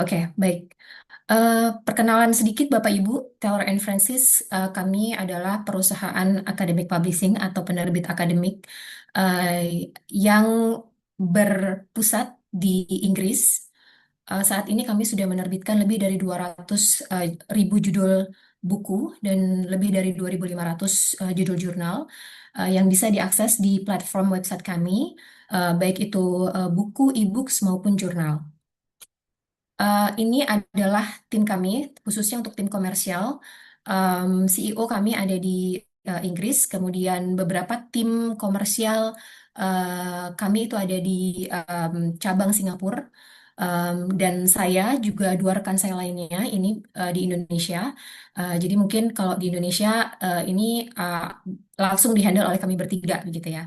Oke, baik. Perkenalan sedikit Bapak Ibu, Taylor and Francis, kami adalah perusahaan academic publishing atau penerbit akademik yang berpusat di Inggris. Saat ini kami sudah menerbitkan lebih dari 200 ribu judul buku dan lebih dari 2.500 judul jurnal yang bisa diakses di platform website kami, baik itu buku, e-books maupun jurnal. Ini adalah tim kami, khususnya untuk tim komersial. CEO kami ada di Inggris, kemudian beberapa tim komersial kami itu ada di cabang Singapura. Dan saya juga dua rekan saya lainnya ini di Indonesia. Jadi mungkin kalau di Indonesia ini langsung dihandle oleh kami bertiga begitu ya.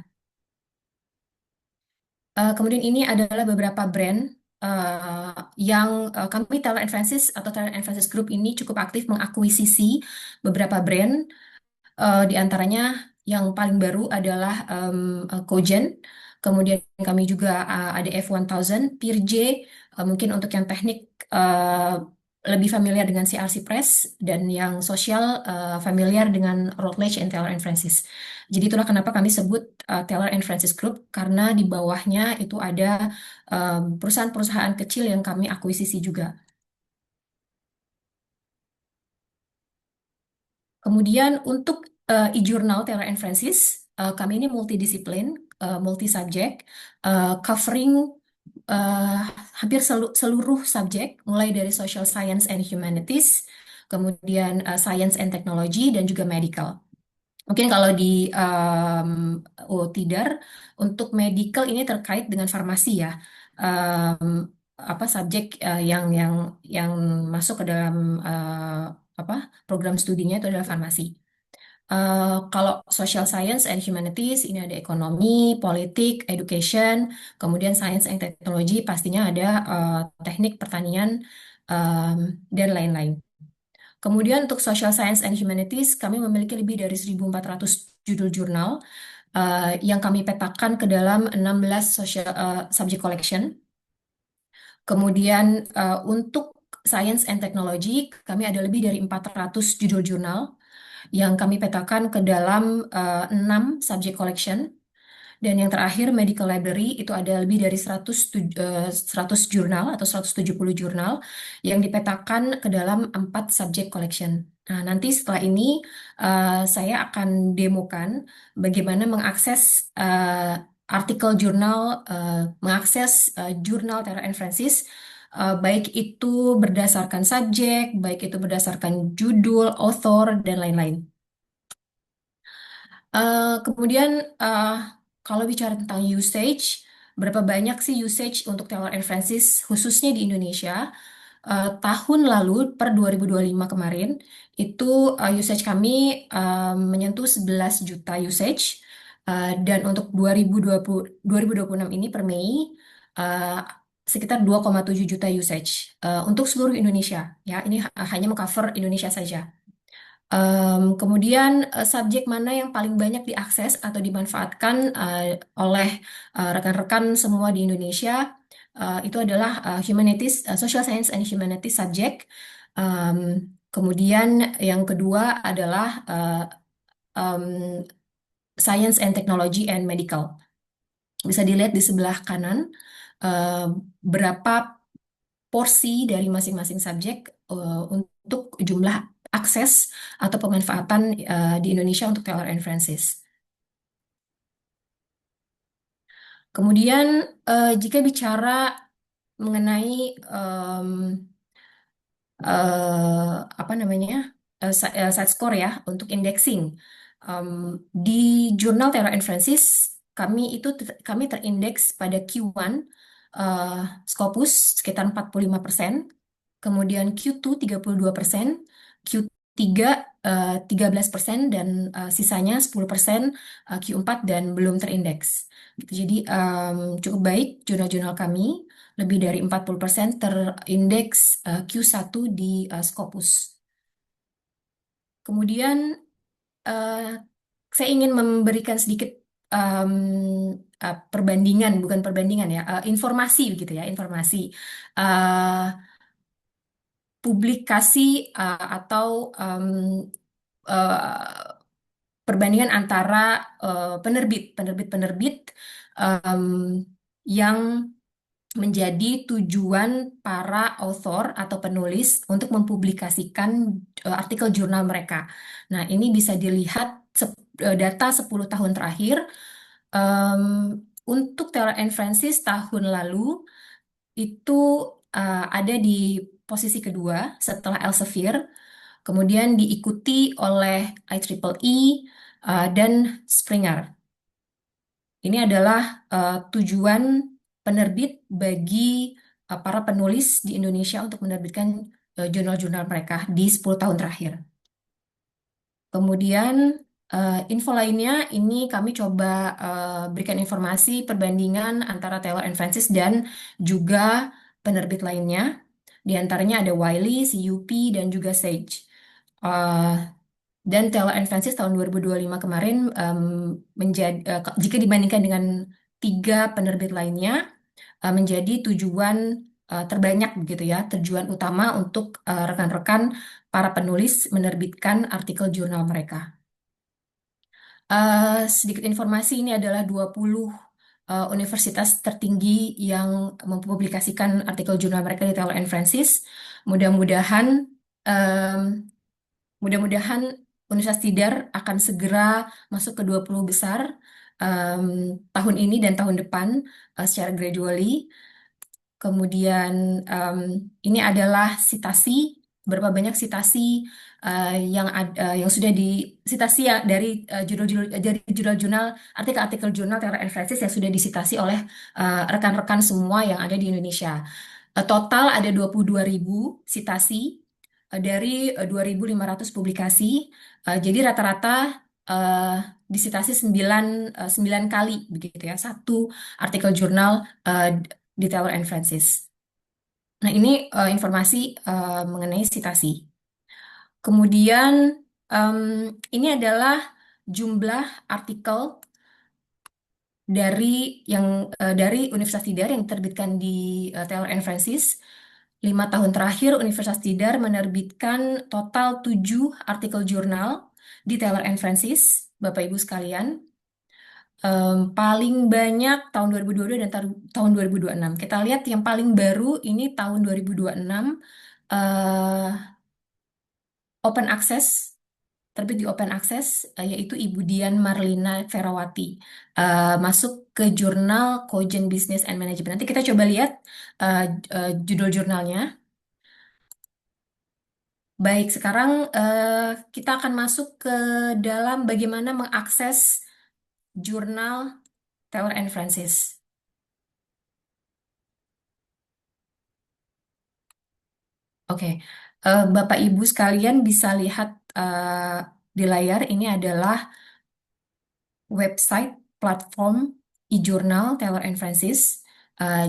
Kemudian ini adalah beberapa brand yang kami Taylor and Francis atau Taylor and Francis Group ini cukup aktif mengakuisisi beberapa brand. Di antaranya yang paling baru adalah Cogen. Kemudian kami juga ada F1000, Peerj, mungkin untuk yang teknik eh, lebih familiar dengan CRC Press dan yang sosial familiar dengan Routledge and Taylor and Francis. Jadi itulah kenapa kami sebut Taylor and Francis Group karena di bawahnya itu ada perusahaan-perusahaan kecil yang kami akuisisi juga. Kemudian untuk e-journal Taylor and Francis, kami ini multidisiplin, multi-subjek, covering eh, hampir seluruh subjek, mulai dari social science and humanities, kemudian science and technology, dan juga medical. Mungkin kalau di Tidar, untuk medical ini terkait dengan farmasi ya. Apa subjek yang masuk ke dalam apa program studinya itu adalah farmasi. Kalau social science and humanities ini ada ekonomi, politik, education, kemudian science and technology pastinya ada teknik pertanian em, dan lain-lain. Kemudian untuk social science and humanities kami memiliki lebih dari 1.400 judul jurnal yang kami petakan ke dalam 16 social subject collection. Kemudian untuk science and technology kami ada lebih dari 400 judul jurnal yang kami petakan ke dalam 6 subject collection. Dan yang terakhir, medical library itu ada lebih dari 100 jurnal atau 170 jurnal yang dipetakan ke dalam 4 subject collection. Nah, nanti setelah ini saya akan demokan bagaimana mengakses artikel jurnal, mengakses jurnal Tara and Francis, baik itu berdasarkan subjek, baik itu berdasarkan judul, author, dan lain-lain. Kemudian eh, kalau bicara tentang usage, berapa banyak sih usage untuk Taylor and Francis khususnya di Indonesia? Tahun lalu per 2025 kemarin itu usage kami menyentuh 11 juta usage. Dan untuk 2026 ini per Mei eh, sekitar 2,7 juta usage untuk seluruh Indonesia ya. Ini hanya mengcover Indonesia saja. Kemudian subjek mana yang paling banyak diakses atau dimanfaatkan oleh rekan-rekan semua di Indonesia itu adalah humanities, social science and humanities subject. Em, Kemudian yang kedua adalah em, science and technology and medical. Bisa dilihat di sebelah kanan eh, berapa porsi dari masing-masing subjek untuk jumlah akses atau pemanfaatan di Indonesia untuk Taylor and Francis. Kemudian jika bicara mengenai em, apa namanya side score ya untuk indexing. Em, di jurnal Taylor and Francis kami terindeks pada Q1 eh, Scopus sekitar 45%, kemudian Q2 32%, Q3 13% dan sisanya 10% Q4 dan belum terindeks. Gitu. Jadi cukup baik jurnal-jurnal kami lebih dari 40% terindeks Q1 di Scopus. Kemudian eh, saya ingin memberikan sedikit em, perbandingan, bukan perbandingan ya, informasi begitu ya, informasi. Eh, publikasi atau eh, perbandingan antara penerbit-penerbit em, yang menjadi tujuan para author atau penulis untuk mempublikasikan artikel jurnal mereka. Nah, ini bisa dilihat data 10 tahun terakhir. Em, untuk Taylor and Francis tahun lalu itu ada di posisi kedua setelah Elsevier, kemudian diikuti oleh IEEE dan Springer. Ini adalah tujuan penerbit bagi para penulis di Indonesia untuk menerbitkan jurnal-jurnal mereka di 10 tahun terakhir. Kemudian info lainnya ini kami coba berikan informasi perbandingan antara Taylor and Francis dan juga penerbit lainnya. Di antaranya ada Wiley, CUP, dan juga Sage. Eh, dan Taylor and Francis tahun 2025 kemarin menjadi jika dibandingkan dengan tiga penerbit lainnya menjadi tujuan terbanyak begitu ya, tujuan utama untuk rekan-rekan para penulis menerbitkan artikel jurnal mereka. Sedikit informasi ini adalah 20 universitas tertinggi yang mempublikasikan artikel jurnal mereka di Taylor and Francis. Mudah-mudahan em, mudah-mudahan Universitas Tidar akan segera masuk ke 20 besar em, tahun ini dan tahun depan secara gradually. Kemudian ini adalah sitasi, berapa banyak sitasi yang sudah disitasi ya dari judul-judul dari jurnal-jurnal artikel-artikel jurnal Taylor and Francis yang sudah disitasi oleh rekan-rekan semua yang ada di Indonesia. Total ada 22.000 sitasi dari 2.500 publikasi. Jadi rata-rata eh, disitasi 9 kali begitu ya, satu artikel jurnal di Taylor and Francis. Nah, ini informasi mengenai sitasi. Kemudian em, ini adalah jumlah artikel dari dari Universitas Tidar yang diterbitkan di Taylor and Francis. 5 tahun terakhir Universitas Tidar menerbitkan total 7 artikel jurnal di Taylor and Francis, Bapak Ibu sekalian. Paling banyak tahun 2022 dan tahun 2026. Kita lihat yang paling baru ini tahun 2026 eh, open access, terbit di open access, yaitu Ibu Dian Marlina Ferawati. Masuk ke jurnal Cogent Business and Management. Nanti kita coba lihat eh, judul jurnalnya. Baik, sekarang kita akan masuk ke dalam bagaimana mengakses jurnal Taylor and Francis. Oke, Bapak Ibu sekalian bisa lihat di layar ini adalah website platform e-jurnal Taylor and Francis.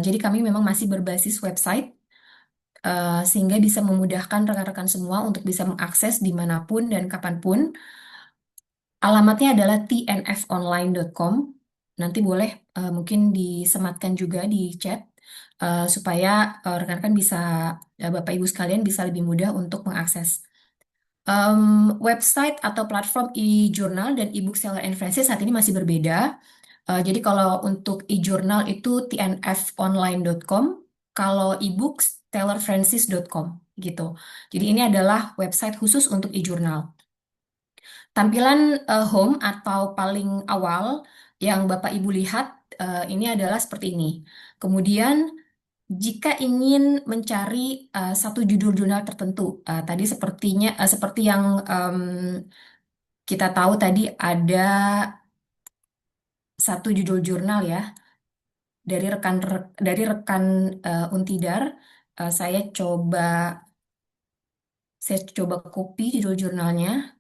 Jadi kami memang masih berbasis website sehingga bisa memudahkan rekan-rekan semua untuk bisa mengakses dimanapun dan kapanpun. Alamatnya adalah tnfonline.com. Nanti boleh mungkin disematkan juga di chat supaya rekan-rekan bisa Bapak Ibu sekalian bisa lebih mudah untuk mengakses. Website atau platform e-journal dan e-book Taylor and Francis saat ini masih berbeda. Jadi kalau untuk e-journal itu tnfonline.com, kalau e-books taylorfrancis.com gitu. Jadi ini adalah website khusus untuk e-journal. Tampilan home atau paling awal yang Bapak Ibu lihat ini adalah seperti ini. Kemudian jika ingin mencari satu judul jurnal tertentu, tadi seperti yang kita tahu tadi ada satu judul jurnal ya dari rekan Untidar. Eh, saya coba saya coba copy judul jurnalnya.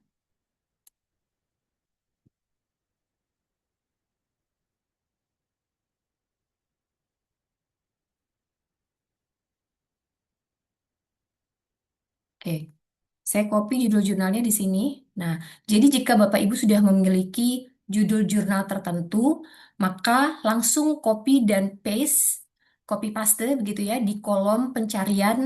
Oke. Saya copy judul jurnalnya di sini. Nah, jadi jika Bapak Ibu sudah memiliki judul jurnal tertentu, maka langsung copy dan paste, copy paste begitu ya di kolom pencarian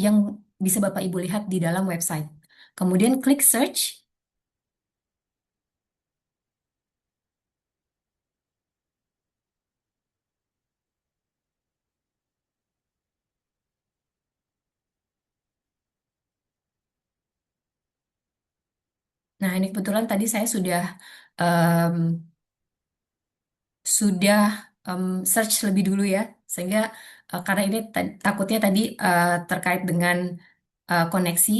yang bisa Bapak Ibu lihat di dalam website. Kemudian klik search. Nah, ini kebetulan tadi saya em, sudah search lebih dulu ya, sehingga karena ini takutnya tadi terkait dengan koneksi,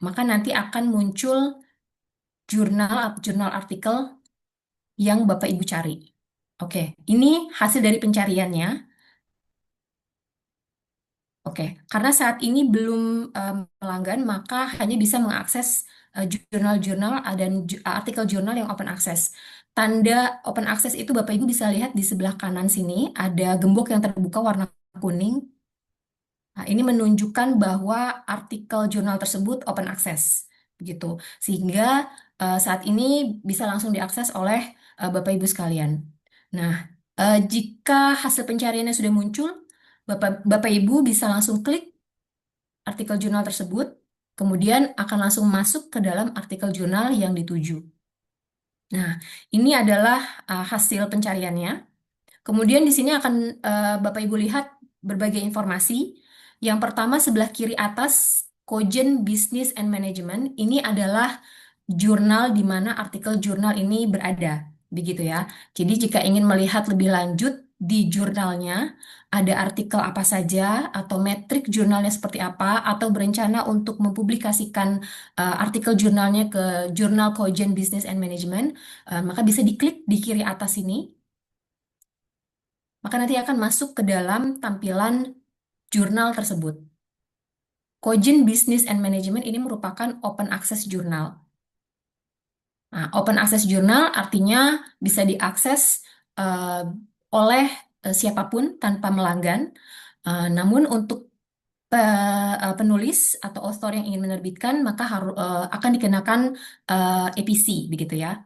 maka nanti akan muncul jurnal artikel yang Bapak Ibu cari. Oke, ini hasil dari pencariannya. Oke, karena saat ini belum pelanggan, maka hanya bisa mengakses jurnal-jurnal dan artikel jurnal yang open access. Tanda open access itu Bapak Ibu bisa lihat di sebelah kanan sini, ada gembok yang terbuka warna kuning. Nah, ini menunjukkan bahwa artikel jurnal tersebut open access, begitu. Sehingga saat ini bisa langsung diakses oleh Bapak Ibu sekalian. Nah, jika hasil pencariannya sudah muncul, Bapak Ibu bisa langsung klik artikel jurnal tersebut, kemudian akan langsung masuk ke dalam artikel jurnal yang dituju. Nah, ini adalah hasil pencariannya. Kemudian di sini akan Bapak Ibu lihat berbagai informasi. Yang pertama sebelah kiri atas, Cogent Business and Management. Ini adalah jurnal di mana artikel jurnal ini berada, begitu ya. Jadi jika ingin melihat lebih lanjut di jurnalnya, ada artikel apa saja atau metrik jurnalnya seperti apa, atau berencana untuk mempublikasikan artikel jurnalnya ke jurnal Cogent Business and Management, maka bisa diklik di kiri atas ini, maka nanti akan masuk ke dalam tampilan jurnal tersebut. Cogent Business and Management ini merupakan open access jurnal. Nah, open access journal artinya bisa diakses eh, oleh siapapun tanpa melanggan. Namun untuk penulis atau author yang ingin menerbitkan maka harus akan dikenakan APC begitu ya,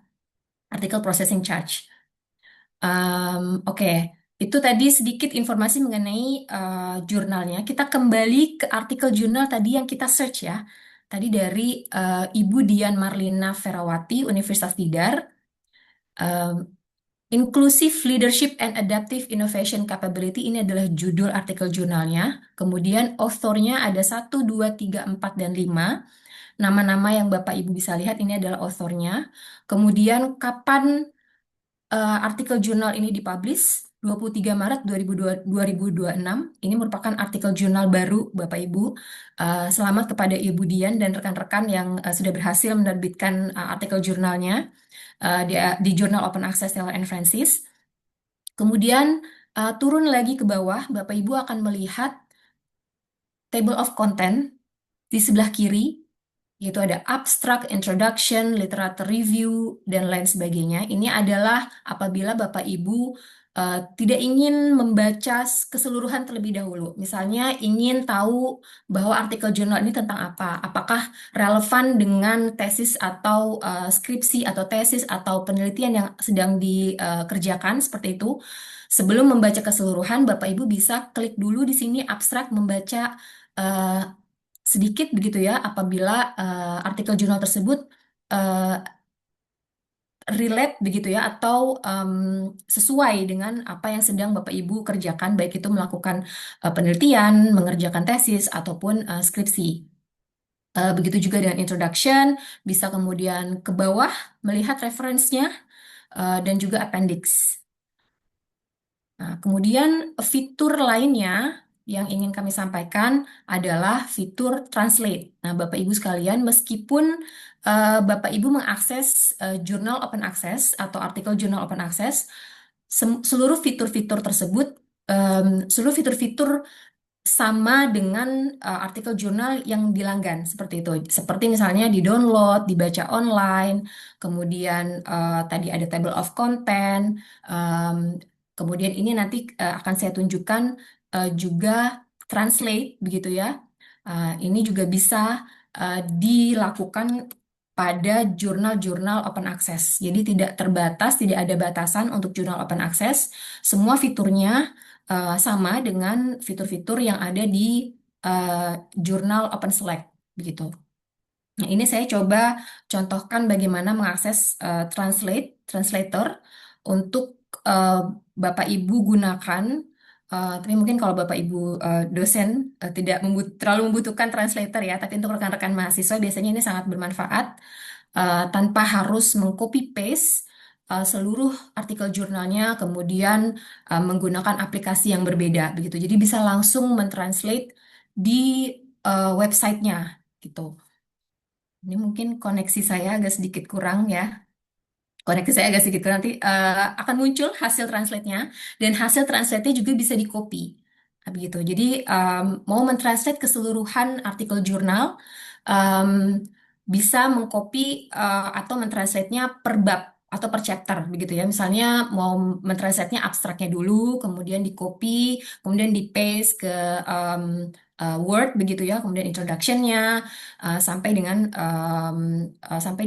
Article Processing Charge. Oke, itu tadi sedikit informasi mengenai jurnalnya. Kita kembali ke artikel jurnal tadi yang kita search ya. Tadi dari Ibu Dian Marlina Ferawati, Universitas Tidar. Um, Inclusive Leadership and Adaptive Innovation Capability ini adalah judul artikel jurnalnya. Kemudian authornya ada 1, 2, 3, 4, dan 5. Nama-nama yang Bapak Ibu bisa lihat ini adalah authornya. Kemudian kapan artikel jurnal ini dipublish? 23 Maret 2026. Ini merupakan artikel jurnal baru Bapak Ibu. Selamat kepada Ibu Dian dan rekan-rekan yang sudah berhasil menerbitkan artikel jurnalnya di Jurnal Open Access Taylor and Francis. Kemudian turun lagi ke bawah, Bapak Ibu akan melihat table of content di sebelah kiri, yaitu ada abstract, introduction, literature review, dan lain sebagainya. Ini adalah apabila Bapak Ibu tidak ingin membaca keseluruhan terlebih dahulu. Misalnya ingin tahu bahwa artikel jurnal ini tentang apa, apakah relevan dengan tesis atau skripsi atau tesis atau penelitian yang sedang dikerjakan seperti itu. Sebelum membaca keseluruhan, Bapak Ibu bisa klik dulu di sini abstrak membaca eh, sedikit begitu ya apabila artikel jurnal tersebut eh, relate begitu ya atau sesuai dengan apa yang sedang Bapak Ibu kerjakan baik itu melakukan penelitian, mengerjakan tesis ataupun skripsi. Begitu juga dengan introduction, bisa kemudian ke bawah melihat referensinya dan juga appendix. Nah, kemudian fitur lainnya yang ingin kami sampaikan adalah fitur translate. Nah, Bapak Ibu sekalian, meskipun Bapak Ibu mengakses jurnal open access atau artikel jurnal open access, seluruh fitur-fitur tersebut, seluruh fitur-fitur sama dengan artikel jurnal yang dilanggan seperti itu. Seperti misalnya di-download, dibaca online, kemudian tadi ada table of content, em, kemudian ini nanti akan saya tunjukkan juga translate begitu ya. Ini juga bisa dilakukan pada jurnal-jurnal open access. Jadi tidak terbatas, tidak ada batasan untuk jurnal open access. Semua fiturnya sama dengan fitur-fitur yang ada di eh, jurnal Open Select begitu. Nah, ini saya coba contohkan bagaimana mengakses translator untuk eh, Bapak Ibu gunakan. Tapi mungkin kalau Bapak Ibu dosen tidak terlalu membutuhkan translator ya, tapi untuk rekan-rekan mahasiswa biasanya ini sangat bermanfaat tanpa harus mengcopy paste seluruh artikel jurnalnya, kemudian menggunakan aplikasi yang berbeda begitu. Jadi bisa langsung mentranslate di websitenya gitu. Ini mungkin koneksi saya agak sedikit kurang ya. Koneksi saya agak sedikit kurang. Nanti akan muncul hasil translate-nya. Dan hasil translate-nya juga bisa di-copy. Nah, begitu. Jadi mau mentranslate keseluruhan artikel jurnal, em, bisa mengcopy atau mentranslate-nya per bab atau per chapter begitu ya. Misalnya mau mentranslate-nya abstraknya dulu, kemudian di-copy, kemudian di-paste ke em, Word begitu ya, kemudian introduction-nya sampai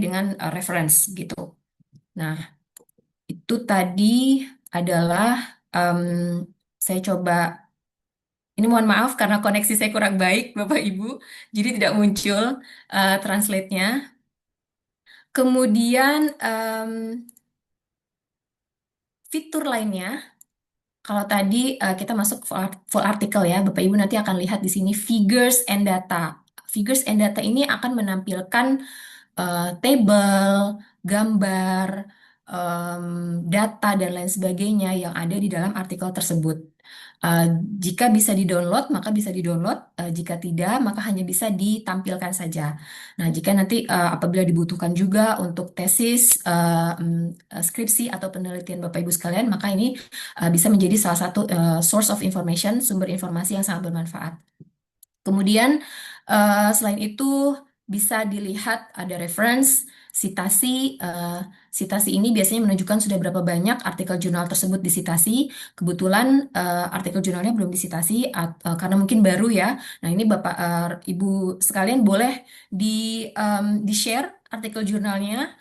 dengan reference gitu. Nah, itu tadi adalah em, saya coba. Ini mohon maaf karena koneksi saya kurang baik, Bapak Ibu, jadi tidak muncul translate-nya. Kemudian fitur lainnya, kalau tadi kita masuk full article ya, Bapak Ibu nanti akan lihat di sini figures and data. Figures and data ini akan menampilkan tabel, gambar, em, data, dan lain sebagainya yang ada di dalam artikel tersebut. Eh, Jika bisa di-download, maka bisa di-download. Jika tidak, maka hanya bisa ditampilkan saja. Nah, jika nanti apabila dibutuhkan juga untuk tesis, skripsi atau penelitian Bapak Ibu sekalian, maka ini bisa menjadi salah satu source of information, sumber informasi yang sangat bermanfaat. Kemudian selain itu bisa dilihat ada reference, sitasi. Sitasi ini biasanya menunjukkan sudah berapa banyak artikel jurnal tersebut disitasi. Kebetulan artikel jurnalnya belum disitasi karena mungkin baru ya. Nah, ini Bapak Ibu sekalian boleh di-share artikel jurnalnya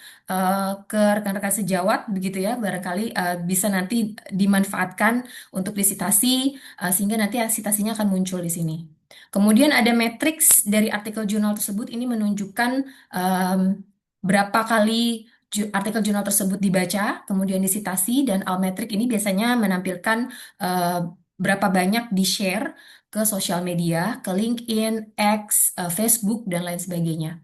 ke rekan-rekan sejawat begitu ya. Barangkali bisa nanti dimanfaatkan untuk disitasi sehingga nanti sitasinya akan muncul di sini. Kemudian ada matriks dari artikel jurnal tersebut, ini menunjukkan em, berapa kali artikel jurnal tersebut dibaca, kemudian disitasi, dan Almetrik ini biasanya menampilkan eh, berapa banyak di-share ke sosial media, ke LinkedIn, X, Facebook, dan lain sebagainya.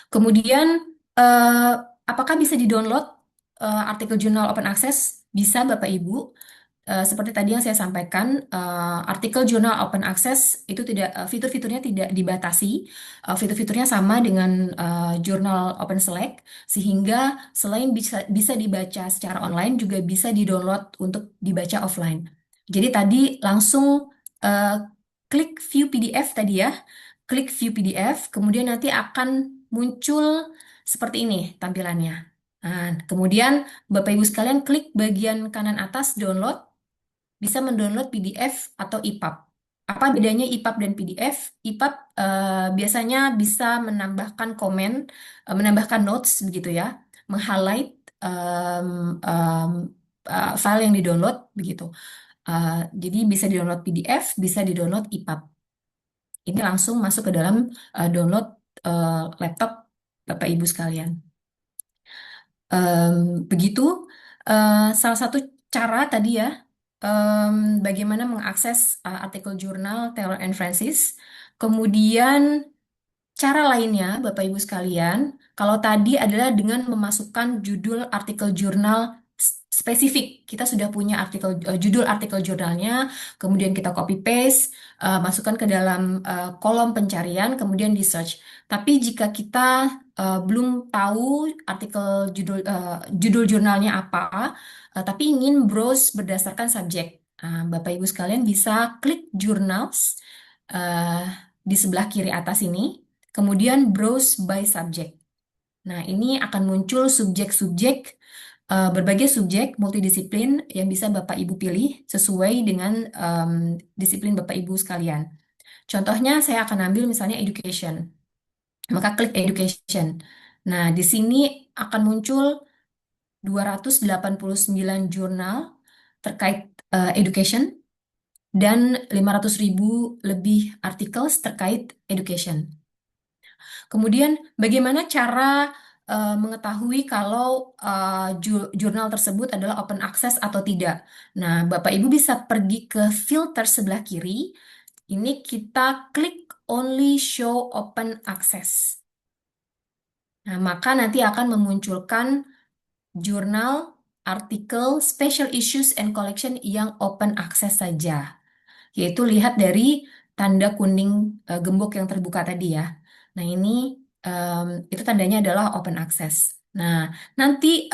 Kemudian, eh, apakah bisa di-download artikel jurnal open access? Bisa, Bapak Ibu. Seperti tadi yang saya sampaikan, artikel jurnal open access itu tidak fitur-fiturnya tidak dibatasi. Fitur-fiturnya sama dengan jurnal Open Select, sehingga selain bisa dibaca secara online, juga bisa di-download untuk dibaca offline. Jadi tadi langsung eh, klik view PDF tadi ya, klik view PDF, kemudian nanti akan muncul seperti ini tampilannya. Nah, kemudian Bapak Ibu sekalian klik bagian kanan atas download, bisa mendownload PDF atau EPUB. Apa bedanya EPUB dan PDF? EPUB biasanya bisa menambahkan komen, menambahkan notes begitu ya, meng-highlight em, em, file yang di-download begitu. Jadi bisa di-download PDF, bisa di-download EPUB. Ini langsung masuk ke dalam download laptop Bapak Ibu sekalian. Begitu salah satu cara tadi ya, bagaimana mengakses artikel jurnal Taylor and Francis. Kemudian cara lainnya, Bapak Ibu sekalian, kalau tadi adalah dengan memasukkan judul artikel jurnal spesifik. Kita sudah punya judul artikel jurnalnya, kemudian kita copy paste, masukkan ke dalam kolom pencarian, kemudian di search. Tapi jika kita belum tahu artikel judul jurnalnya apa, tapi ingin browse berdasarkan subjek, Bapak Ibu sekalian bisa klik journals eh, di sebelah kiri atas ini, kemudian browse by subject. Nah, ini akan muncul subjek-subjek, berbagai subjek multidisiplin yang bisa Bapak Ibu pilih sesuai dengan disiplin Bapak Ibu sekalian. Contohnya, saya akan ambil misalnya education. Maka klik education. Nah, di sini akan muncul 289 jurnal terkait education. dan 500.000 lebih artikel terkait education. Kemudian, bagaimana cara mengetahui kalau jurnal tersebut adalah open access atau tidak? Nah, Bapak Ibu bisa pergi ke filter sebelah kiri. Ini kita klik only show open access. Nah, maka nanti akan memunculkan jurnal, artikel, special issues and collection yang open access saja, yaitu lihat dari tanda kuning gembok yang terbuka tadi ya. Nah, ini itu tandanya adalah open access. Nah, nanti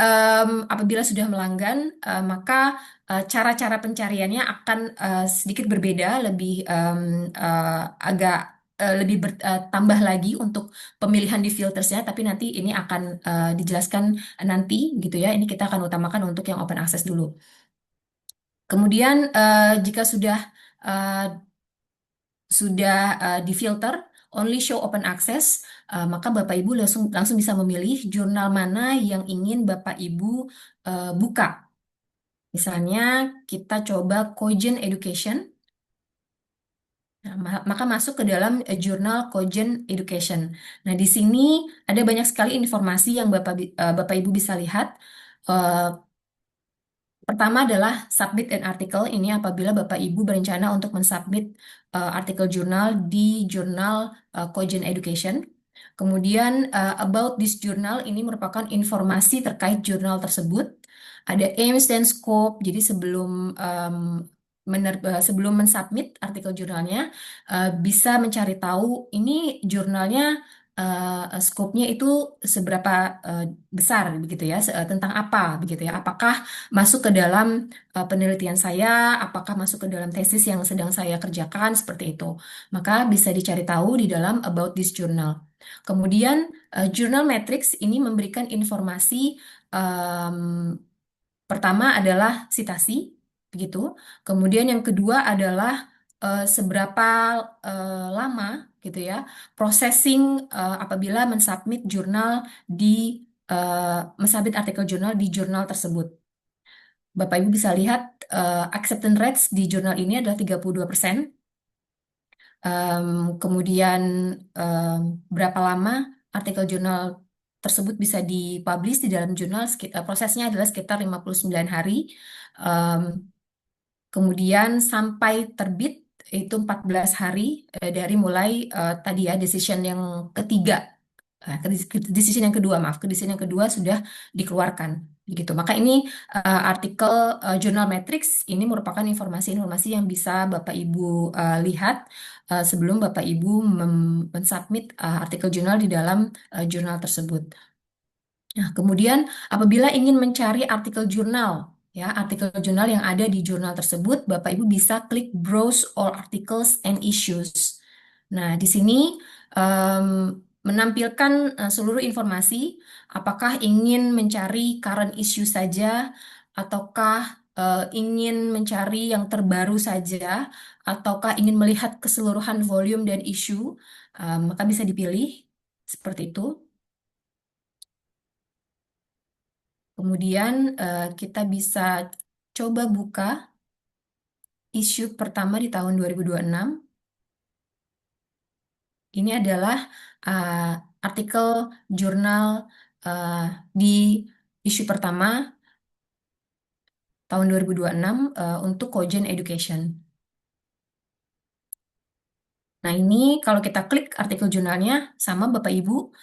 apabila sudah melanggan, maka cara-cara pencariannya akan sedikit berbeda, lebih agak lebih bertambah lagi untuk pemilihan di filtersnya, tapi nanti ini akan dijelaskan nanti gitu ya. Ini kita akan utamakan untuk yang open access dulu. Kemudian jika uh, sudah difilter only show open access, maka Bapak Ibu langsung langsung bisa memilih jurnal mana yang ingin Bapak Ibu buka. Misalnya kita coba Cogent Education. Nah, maka masuk ke dalam jurnal Cogent Education. Nah, di sini ada banyak sekali informasi yang Bapak Ibu bisa lihat. Eh, Pertama adalah submit an article. Ini apabila Bapak Ibu berencana untuk mensubmit artikel jurnal di jurnal Cogent Education. Kemudian about this journal ini merupakan informasi terkait jurnal tersebut. Ada aims dan scope. Jadi sebelum mensubmit artikel jurnalnya, bisa mencari tahu ini jurnalnya scope-nya itu seberapa besar begitu ya, tentang apa begitu ya. Apakah masuk ke dalam penelitian saya, apakah masuk ke dalam tesis yang sedang saya kerjakan, seperti itu. Maka bisa dicari tahu di dalam About This Journal. Kemudian, Journal Matrix ini memberikan informasi em, pertama adalah sitasi, begitu. Kemudian yang kedua adalah seberapa lama gitu ya processing apabila mensubmit jurnal di mensubmit artikel jurnal di jurnal tersebut. Bapak Ibu bisa lihat acceptance rates di jurnal ini adalah 32%. Kemudian em, berapa lama artikel jurnal tersebut bisa dipublish di dalam jurnal, prosesnya adalah sekitar 59 hari. Em, Kemudian sampai terbit itu 14 hari dari mulai tadi ya decision yang ketiga. Decision yang kedua, maaf, ke decision yang kedua sudah dikeluarkan. Begitu. Maka ini artikel Journal Matrix ini merupakan informasi-informasi yang bisa Bapak Ibu lihat sebelum Bapak Ibu mensubmit artikel jurnal di dalam jurnal tersebut. Nah, kemudian apabila ingin mencari artikel jurnal, ya, artikel jurnal yang ada di jurnal tersebut, Bapak Ibu bisa klik Browse All Articles and Issues. Nah, di sini em, menampilkan seluruh informasi, apakah ingin mencari current issue saja, ataukah ingin mencari yang terbaru saja, ataukah ingin melihat keseluruhan volume dan isu, maka bisa dipilih seperti itu. Kemudian kita bisa coba buka isu pertama di tahun 2026. Ini adalah uh, artikel jurnal uh, di isu pertama tahun 2026 untuk Cogent Education. Nah, ini kalau kita klik artikel jurnalnya sama Bapak Ibu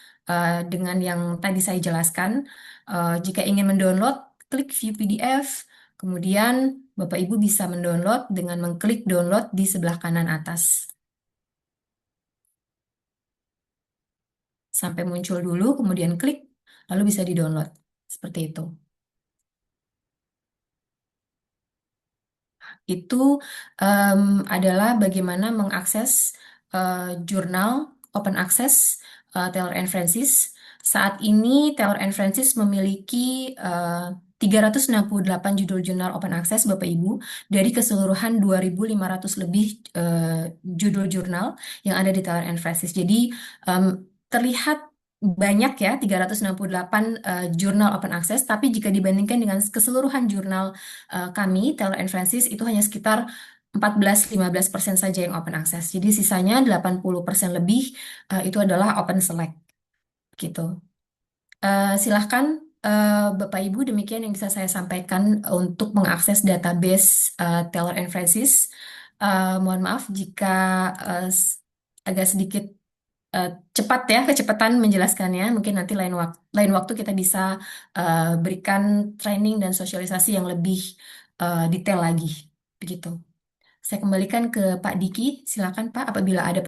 dengan yang tadi saya jelaskan. Jika ingin mendownload, klik View PDF. Kemudian Bapak Ibu bisa mendownload dengan mengklik download di sebelah kanan atas. Sampai muncul dulu, kemudian klik, lalu bisa di-download. Seperti itu. Itu adalah bagaimana mengakses jurnal open access Taylor and Francis. Saat ini Taylor and Francis memiliki 368 judul jurnal open access Bapak Ibu dari keseluruhan 2.500 lebih judul jurnal yang ada di Taylor and Francis. Jadi terlihat banyak ya 368 jurnal open access, tapi jika dibandingkan dengan keseluruhan jurnal kami, Taylor and Francis, itu hanya sekitar 14-15% saja yang open access. Jadi sisanya 80% lebih itu adalah open select gitu. Silahkan Bapak Ibu, demikian yang bisa saya sampaikan untuk mengakses database Taylor and Francis. Mohon maaf jika agak sedikit eh, cepat ya kecepatan menjelaskannya. Mungkin nanti lain waktu kita bisa berikan training dan sosialisasi yang lebih detail lagi. Begitu. Saya kembalikan ke Pak Diki. Silakan Pak apabila ada